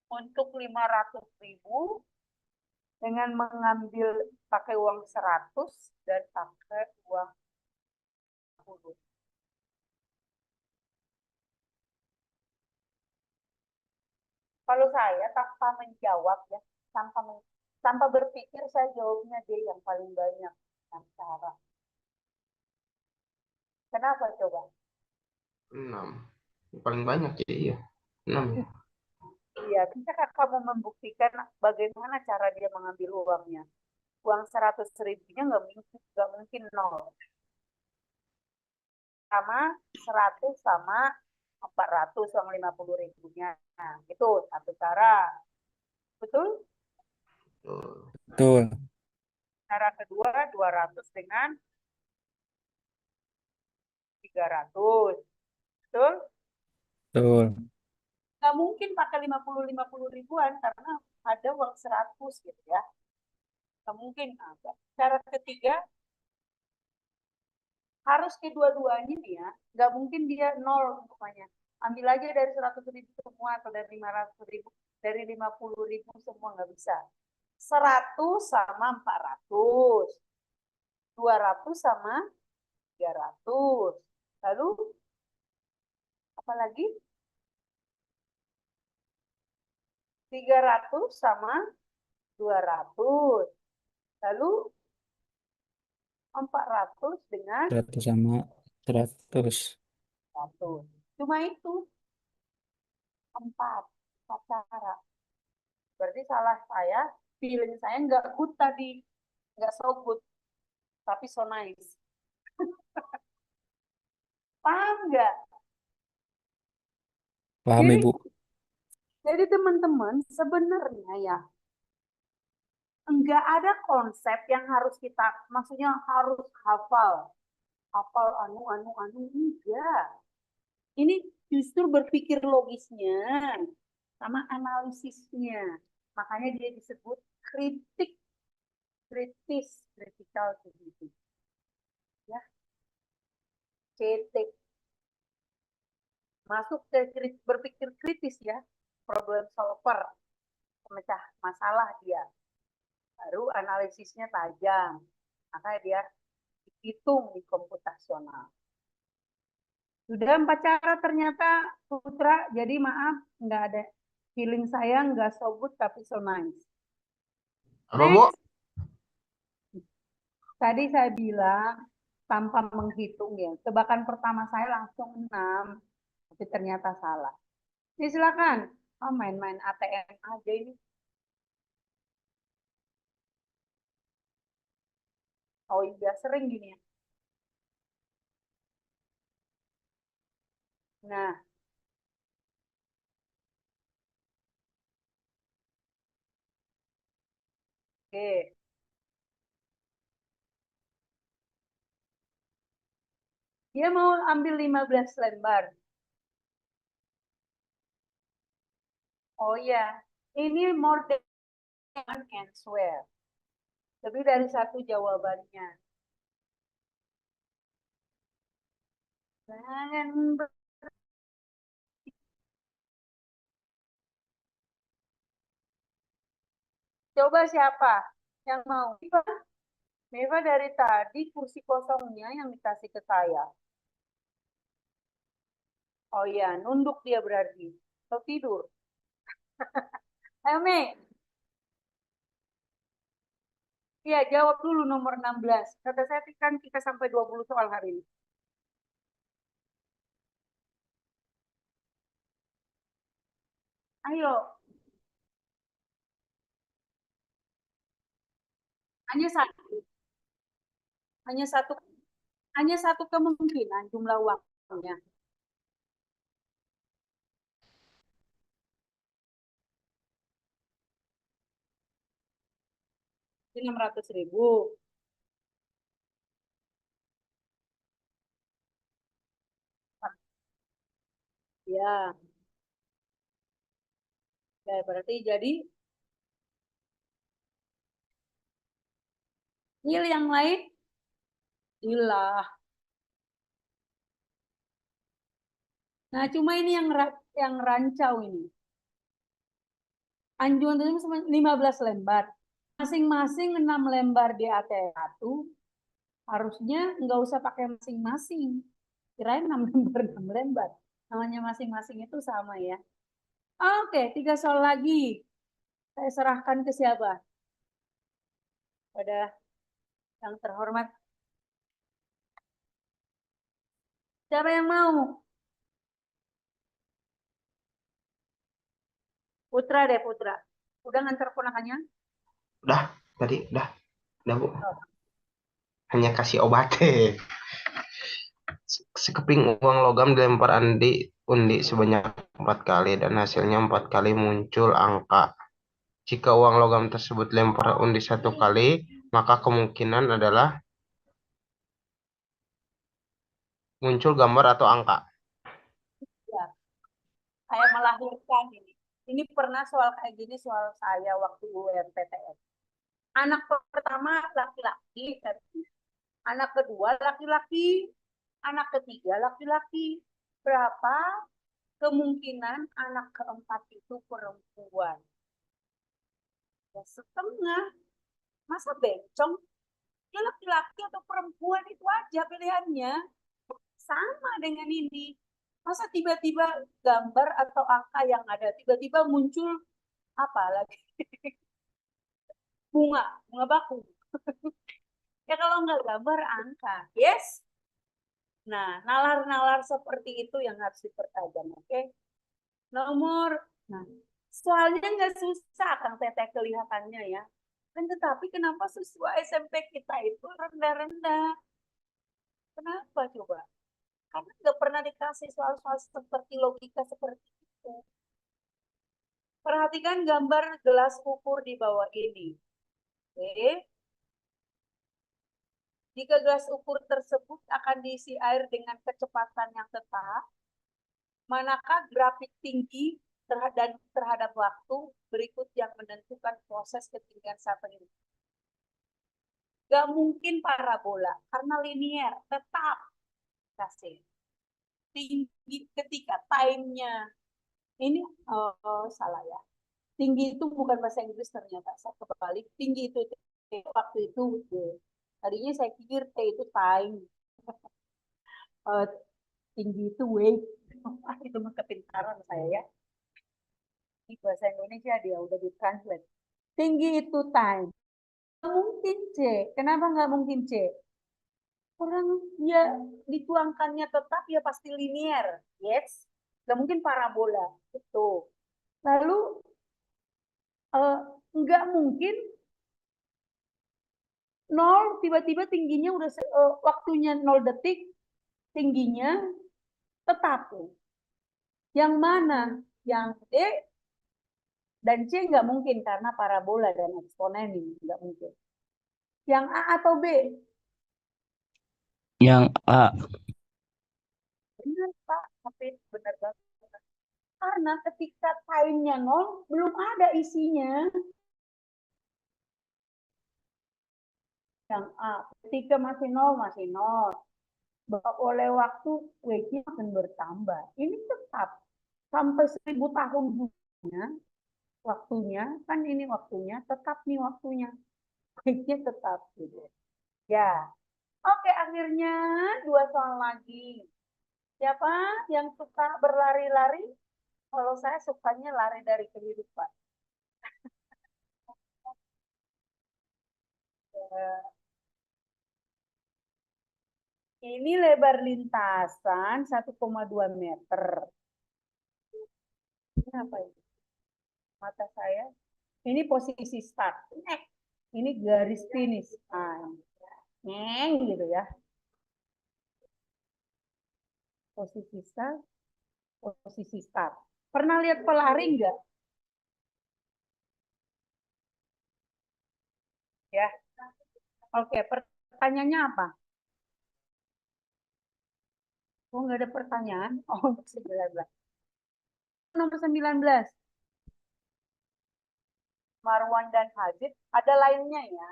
untuk 500.000 dengan mengambil pakai uang 100 dan pakai uang 10. Kalau saya tanpa menjawab ya, tanpa berpikir saya jawabnya dia yang paling banyak cara. Kenapa coba? 6. Paling banyak ya, iya. 6 ya. Iya, bisa kamu membuktikan bagaimana cara dia mengambil uangnya? Uang 100.000-nya nggak mungkin 0. Sama 100 sama 400, uang 50.000-nya. Nah, itu satu cara. Betul? Betul. Cara kedua 200 dengan 300. Betul? Betul. Nggak mungkin pakai 50 ribuan karena ada uang 100 gitu ya. Nggak mungkin ada. Cara ketiga harus kedua-duanya nih ya. Nggak mungkin dia 0 umpamanya. Ambil aja dari 100.000 semua atau dari 500.000, dari 50.000 semua nggak bisa. 100 sama 400. 200 sama 300. Lalu apa lagi? 300 sama 200. Lalu 400 dengan 100 sama 100. 1. Cuma itu. 4 cara. Berarti salah saya, feeling saya nggak good tadi. Nggak so good. Tapi so nice. Paham nggak? Paham, Ibu. Jadi teman-teman sebenarnya ya enggak ada konsep yang harus kita, maksudnya harus hafal anu enggak. Ini justru berpikir logisnya sama analisisnya. Makanya dia disebut critical thinking. Ya. CT. Masuk ke berpikir kritis ya, problem solver, pemecah masalah dia. Baru analisisnya tajam, makanya dia hitung di komputasional. Sudah 4 cara ternyata Putra, jadi maaf nggak ada feeling saya nggak so good tapi so nice. Apa, Bu? Tadi saya bilang tanpa menghitung ya. Tebakan pertama saya langsung 6, tapi ternyata salah. Ini silakan. Oh, main-main ATM aja ini. Oh iya, sering gini ya. Nah, oke. Dia mau ambil 15 lembar. Oh iya, ini more than one answer. Lebih dari satu jawabannya. Jangan coba siapa yang mau? Meva dari tadi kursi kosongnya yang dikasih ke saya. Oh iya, nunduk dia berarti. Atau tidur. Ayo, Me. Iya, jawab dulu nomor 16. Kata saya kan kita sampai 20 soal hari ini. Ayo. Hanya satu. Hanya satu. Hanya satu kemungkinan jumlah uangnya. Ini 600.000. Ya. Ya, berarti jadi nil yang lain ilah. Nah, cuma ini yang rancau ini. Anjuran itu 15 lembar. Masing-masing 6 lembar di AT1. Harusnya nggak usah pakai masing-masing. Kirain 6 lembar, 6 lembar. Namanya masing-masing itu sama ya. Oke, 3 soal lagi. Saya serahkan ke siapa? Pada yang terhormat. Siapa yang mau? Putra deh, Putra. Udah ngantar ponakannya? Udah, tadi udah Bu. Hanya kasih obat. Sekeping uang logam dilempar undi sebanyak 4 kali dan hasilnya 4 kali muncul angka. Jika uang logam tersebut dilempar undi 1 kali, maka kemungkinan adalah muncul gambar atau angka. Ya. Saya melahirkan ini. Ini pernah soal kayak gini soal saya waktu UMPTN. Anak pertama laki-laki, anak kedua laki-laki, anak ketiga laki-laki. Berapa kemungkinan anak keempat itu perempuan? Ya, setengah. Masa bencong? Ya laki-laki atau perempuan itu aja pilihannya. Sama dengan ini. Masa tiba-tiba gambar atau angka yang ada tiba-tiba muncul apa lagi? Bunga baku. Ya kalau nggak gambar angka, yes? Nah, nalar-nalar seperti itu yang harus dipertajam, oke? Nah, soalnya nggak susah, Kang Teteh kelihatannya ya. Dan tetapi kenapa siswa SMP kita itu rendah-rendah? Kenapa coba? Karena nggak pernah dikasih soal-soal seperti logika seperti itu. Perhatikan gambar gelas ukur di bawah ini. Oke. Jika gelas ukur tersebut akan diisi air dengan kecepatan yang tetap, manakah grafik tinggi terhadap waktu berikut yang menentukan proses ketinggian sampel ini? Gak mungkin parabola, karena linier, tetap kasih. Tinggi ketika time-nya, ini salah ya. Tinggi itu bukan bahasa Inggris ternyata, saya kebalik. Tinggi itu waktu itu, tadinya saya pikir T itu time. Tinggi itu weight. Itu mah kepintaran saya ya. Ini bahasa Indonesia dia udah ditranslate. Tinggi itu time. Nggak mungkin C. Kenapa nggak mungkin C? Orang ya dituangkannya tetap ya pasti linier. Yes. Nggak mungkin parabola. Itu. Lalu nggak mungkin nol tiba-tiba tingginya udah waktunya 0 detik tingginya tetap. Yang mana? Yang D dan C nggak mungkin karena parabola dan eksponen ini nggak mungkin. Yang A atau B? Yang A. Benar Pak, tapi benar banget. Karena ketika time-nya 0 belum ada isinya. Yang A, ketika masih 0 masih 0. Oleh waktu W-nya akan bertambah. Ini tetap sampai 1000 tahun waktunya, kan ini waktunya, tetap nih waktunya. W-nya tetap gitu. Ya. Oke, akhirnya 2 soal lagi. Siapa yang suka berlari-lari? Kalau saya sukanya lari dari kehidupan. Ini lebar lintasan 1,2 meter. Ini apa ini? Mata saya. Ini posisi start. Ini garis finish. Neng gitu ya. Posisi start. Posisi start. Pernah lihat pelari enggak? Ya. Oke, pertanyaannya apa? Oh, nggak ada pertanyaan. Oh, 19. Nomor 19. Marwan dan Hazid. Ada lainnya ya.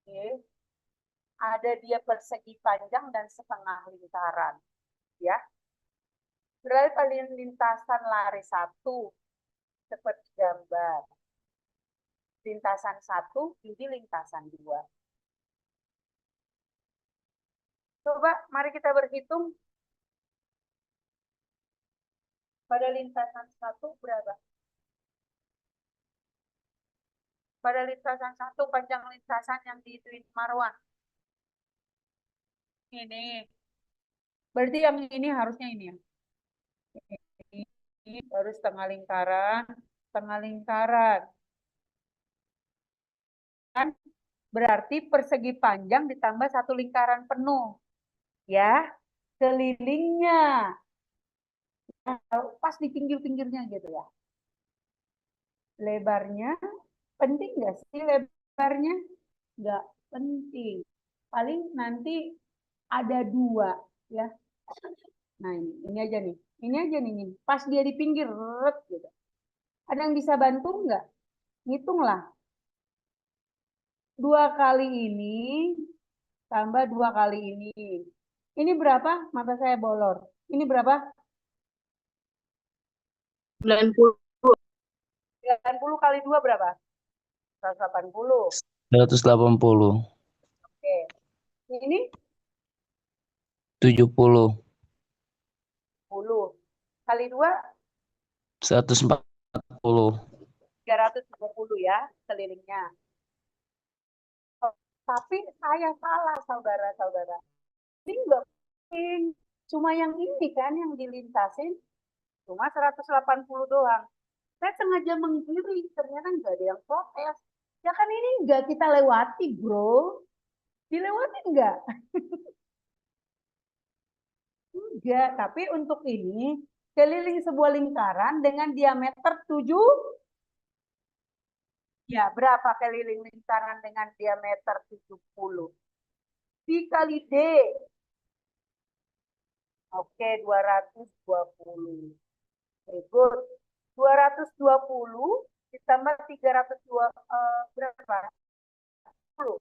Oke. Ada dia persegi panjang dan setengah lingkaran. Ya. Berarti lintasan lari 1. Seperti gambar. Lintasan 1, ini lintasan 2. Coba, mari kita berhitung. Pada lintasan 1 berapa? Pada lintasan 1, panjang lintasan yang dihituin Marwan. Ini. Berarti yang ini harusnya ini ya. Ini baru setengah lingkaran. Setengah lingkaran. Kan? Berarti persegi panjang ditambah 1 lingkaran penuh. Ya. Kelilingnya. Pas di pinggir-pinggirnya gitu ya. Lebarnya. Penting nggak sih lebarnya? Nggak penting. Paling nanti ada 2. Ya. Nah ini aja nih. Ini aja nih. Pas dia di pinggir. Gitu. Ada yang bisa bantu nggak? Hitunglah. 2 kali ini tambah 2 kali ini. Ini berapa? Mata saya bolor. Ini berapa? 90. 90 kali 2 berapa? 180. 180. Oke. Ini 70. 10. Kali 2? 140. 330 ya kelilingnya. Tapi saya salah saudara-saudara. Ini enggak mungkin. Cuma yang ini kan yang dilintasin. Cuma 180 doang. Saya sengaja menggiring. Ternyata enggak ada yang protes. Ya kan ini enggak kita lewati bro. Dilewati enggak? Enggak. Tapi untuk ini. Keliling sebuah lingkaran dengan diameter 7. Ya, berapa keliling lingkaran dengan diameter 70? Dikali D. Oke, 220. Oke, good. 220 ditambah 302 berapa? 10.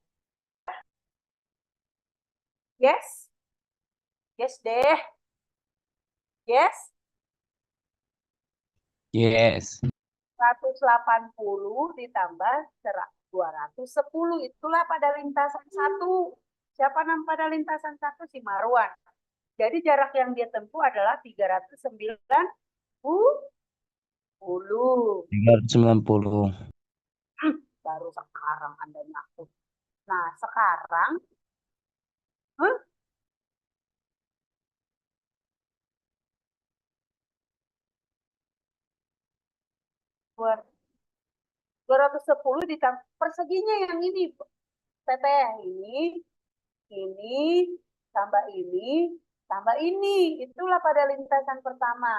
Yes? Yes deh. Yes? Yes. 180 ditambah 210. Itulah pada lintasan 1. Siapa nama pada lintasan 1? Si Marwan. Jadi jarak yang dia tempuh adalah 390. 390. Baru sekarang Anda nyaku. Nah, sekarang, huh? Dua- 210 ditambah perseginya yang ini, Teteh, ini, tambah ini. Itulah pada lintasan pertama.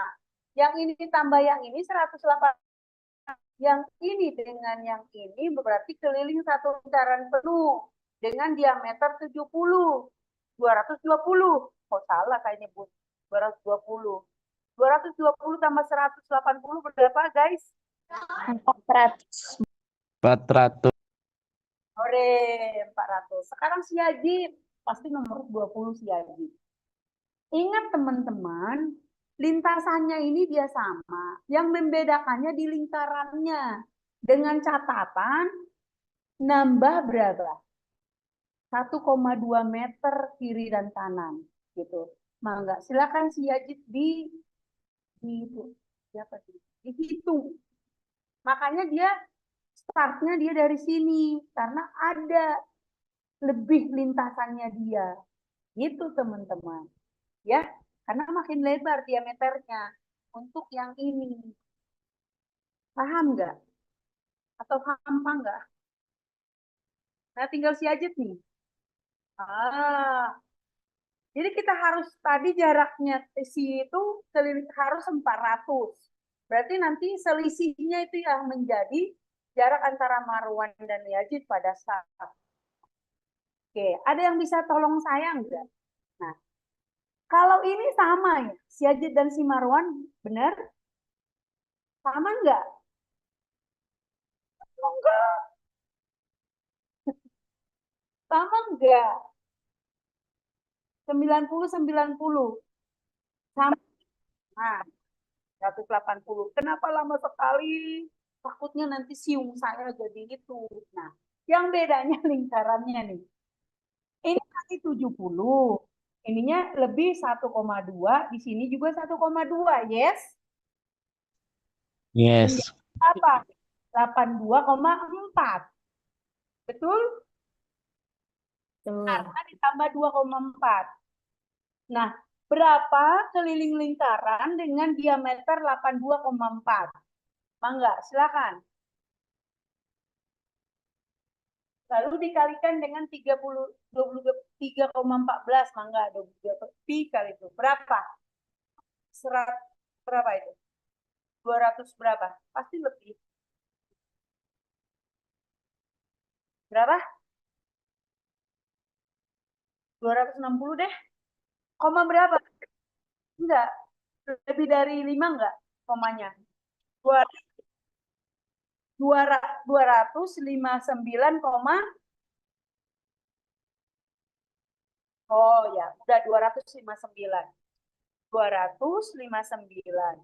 Yang ini tambah yang ini 108. Yang ini dengan yang ini berarti keliling satu lingkaran penuh dengan diameter 70. 220. Oh, salah kayaknya, Bu. 220. 220 tambah 180 berapa, guys? 400. 400. Ore, 400. Sekarang si Haji pasti nomor 20 si Haji. Ingat teman-teman, lintasannya ini dia sama. Yang membedakannya di lingkarannya. Dengan catatan nambah berapa? 1,2 meter kiri dan kanan gitu. Mangga, silakan si Haji dihitung. Makanya dia startnya dia dari sini karena ada lebih lintasannya dia. Gitu teman-teman. Ya, karena makin lebar diameternya untuk yang ini. Paham nggak? Atau hampa nggak? Nah, tinggal si Ajit nih. Jadi kita harus tadi jaraknya si itu harus 400. Berarti nanti selisihnya itu yang menjadi jarak antara Marwan dan Yazid pada saat. Oke, ada yang bisa tolong saya enggak? Nah, kalau ini sama ya, si Yazid dan si Marwan, benar? Sama enggak? Enggak. Sama enggak? 90-90. Sama. Nah, 180. Kenapa lama sekali? Takutnya nanti siung saya jadi itu. Nah, yang bedanya lingkarannya nih. Ini nanti 70. Ininya lebih 1,2. Di sini juga 1,2. Yes? Yes. Apa? 82,4. Betul? Karena ditambah 2,4. Nah, berapa keliling lingkaran dengan diameter 82,4? Mangga, silakan. Lalu dikalikan dengan 23,14, mangga 23 pi kali itu. Berapa? Berapa itu? 200 berapa? Pasti lebih. Berapa? 260 deh. Koma berapa? Enggak. Lebih dari 5 enggak komanya? 259, oh ya, udah 259. 259.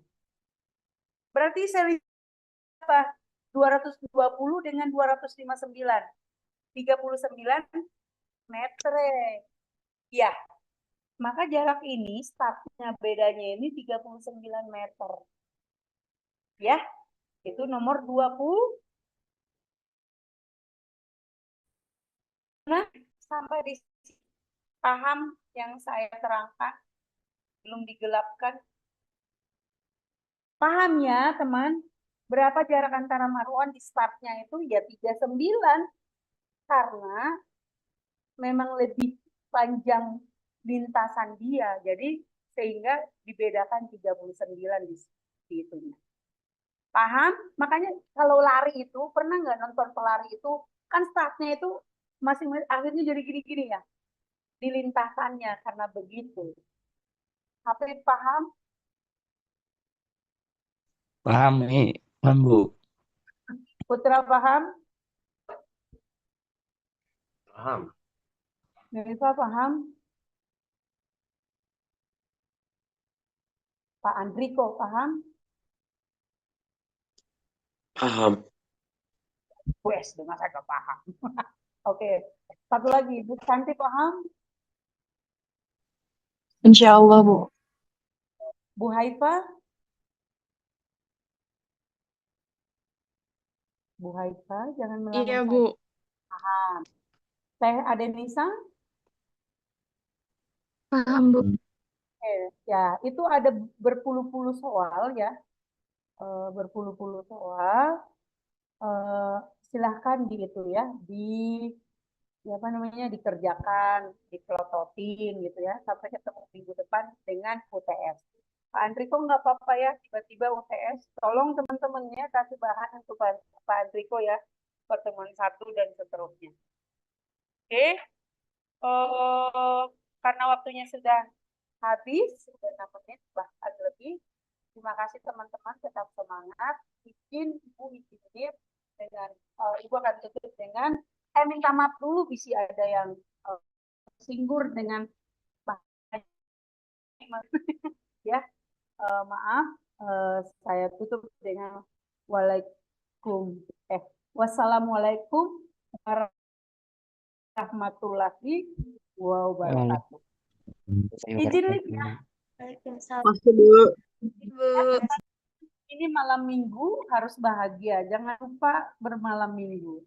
Berarti selisih apa? 220 dengan 259. 39 meter. Ya, maka jarak ini startnya bedanya ini 39 meter. Ya, itu nomor 20. Nah, sampai di sini paham yang saya terangkan? Belum digelapkan? Paham ya, teman? Berapa jarak antara Marwan di startnya itu? Ya 39. Karena memang lebih panjang lintasan dia. Jadi sehingga dibedakan 39 di situ. Paham? Makanya kalau lari itu, pernah nggak nonton pelari itu, kan startnya itu masing akhirnya jadi gini-gini ya. Di lintasannya karena begitu. Hafid paham? Paham nih, paham Bu. Putra paham? Paham. Nerifa paham? Pak Andriko paham? Paham. Wes, dengan saya gak paham. Oke, satu lagi, Bu Santi paham? Insya Allah, Bu. Bu Haifa? Bu Haifa, jangan melamun Iya, saya. Bu. Paham. Teh Adenisa? Paham, Bu. Ya, itu ada berpuluh-puluh soal ya. Berpuluh-puluh soal. Silahkan gitu ya, apa namanya, dikerjakan, dipelototin gitu ya, sampai ketemu minggu depan dengan UTS. Pak Andriko nggak apa-apa ya, tiba-tiba UTS. Tolong teman-temannya kasih bahan untuk Pak Andriko ya, pertemuan 1 dan seterusnya. Oke, karena waktunya sudah habis, sudah 6 menit bahkan lebih. Terima kasih teman-teman, tetap semangat. Ibu izin dengan Ibu akan tutup dengan minta maaf dulu, bisa ada yang singgur dengan ya, maaf, saya tutup dengan wassalamualaikum warahmatullahi wabarakatuh. Izin Liv ya. Masih, Bu. Ini malam minggu harus bahagia, jangan lupa bermalam minggu.